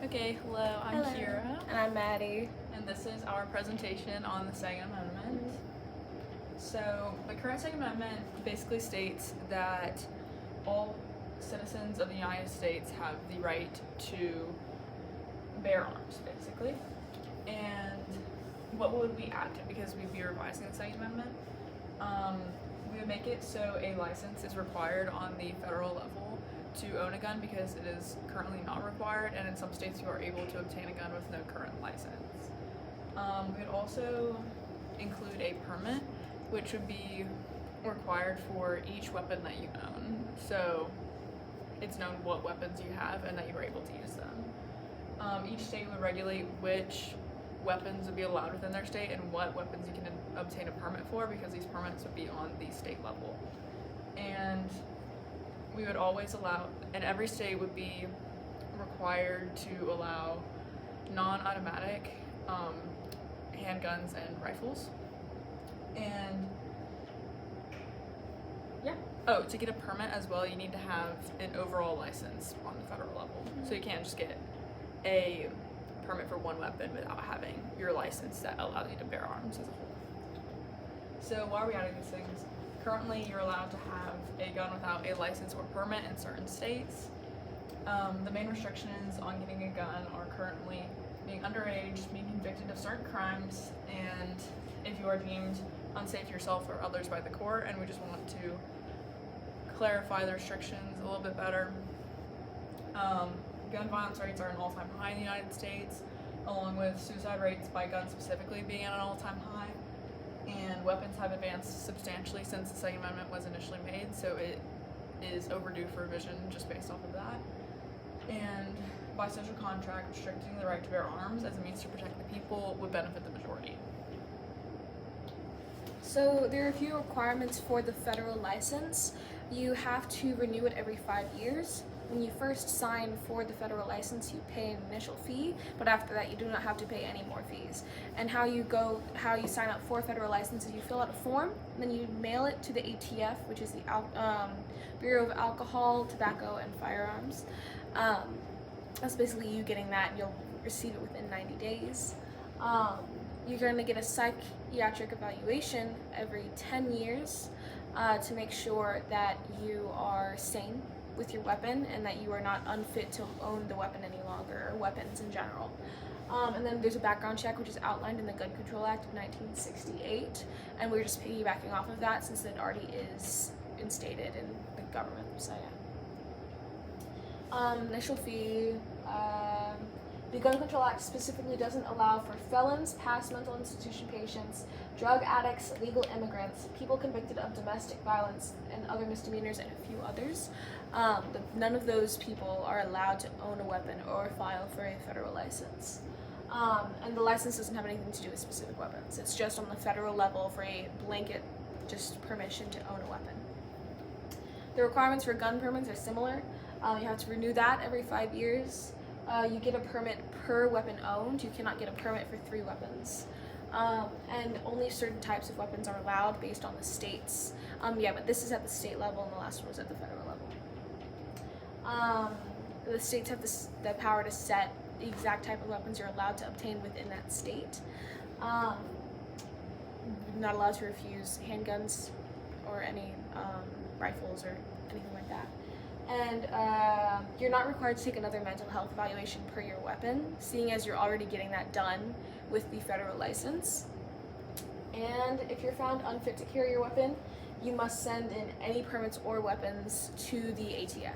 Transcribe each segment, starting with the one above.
Okay, hello, I'm Hello. Kira, And I'm Maddie. and this is our presentation on the Second Amendment. So, the current Second Amendment basically states that all citizens of the United States have the right to bear arms, basically. And what would we add to it? Because we'd be revising the Second Amendment. We would make it so a license is required on the federal level to own a gun because it is currently not required, and in some states you are able to obtain a gun with no current license. We would also include a permit, which would be required for each weapon that you own. So it's known what weapons you have and that you are able to use them. Each state would regulate which weapons would be allowed within their state and what weapons you can obtain a permit for, because these permits would be on the state level. And we would always allow, and every state would be required to allow non-automatic handguns and rifles. And yeah. Oh, to get a permit as well, you need to have an overall license on the federal level. So you can't just get a permit for one weapon without having your license that allows you to bear arms as a whole. So why are we adding these things? Currently, you're allowed to have a gun without a license or permit in certain states. The main restrictions on getting a gun are currently being underage, being convicted of certain crimes, and if you are deemed unsafe to yourself or others by the court. And we just want to clarify the restrictions a little bit better. Gun violence rates are an all-time high in the United States, along with suicide rates by guns specifically being at an all-time high. And weapons have advanced substantially since the Second Amendment was initially made, so it is overdue for revision just based off of that. And by social contract, restricting the right to bear arms as a means to protect the people would benefit the majority. So there are a few requirements for the federal license. You have to renew it every 5 years. When you first sign for the federal license, you pay an initial fee, but after that you do not have to pay any more fees. And how you sign up for a federal license is you fill out a form, and then you mail it to the ATF, which is the Bureau of Alcohol, Tobacco, and Firearms. That's basically you getting that, and you'll receive it within 90 days. You're going to get a psychiatric evaluation every 10 years to make sure that you are sane with your weapon and that you are not unfit to own the weapon any longer, or weapons in general. And then there's a background check, which is outlined in the Gun Control Act of 1968, and we're just piggybacking off of that since it already is instated in the government. So yeah. Initial fee. The Gun Control Act specifically doesn't allow for felons, past mental institution patients, drug addicts, illegal immigrants, people convicted of domestic violence and other misdemeanors, and a few others. None of those people are allowed to own a weapon or file for a federal license. And the license doesn't have anything to do with specific weapons. It's just on the federal level for a blanket just permission to own a weapon. The requirements for gun permits are similar. You have to renew that every 5 years. You get a permit per weapon owned. You cannot get a permit for 3 weapons. And only certain types of weapons are allowed based on the states. But this is at the state level, and the last one was at the federal level. The states have the power to set the exact type of weapons you're allowed to obtain within that state. Not allowed to refuse handguns or any rifles or anything like that. And you're not required to take another mental health evaluation per your weapon, seeing as you're already getting that done with the federal license. And if you're found unfit to carry your weapon, you must send in any permits or weapons to the ATF.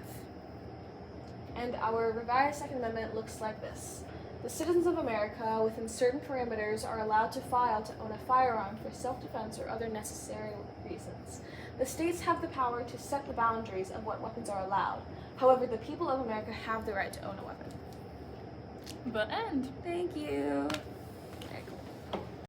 And our revised Second Amendment looks like this. The citizens of America, within certain parameters, are allowed to file to own a firearm for self-defense or other necessary reasons. The states have the power to set the boundaries of what weapons are allowed. However, the people of America have the right to own a weapon. But end. Thank you.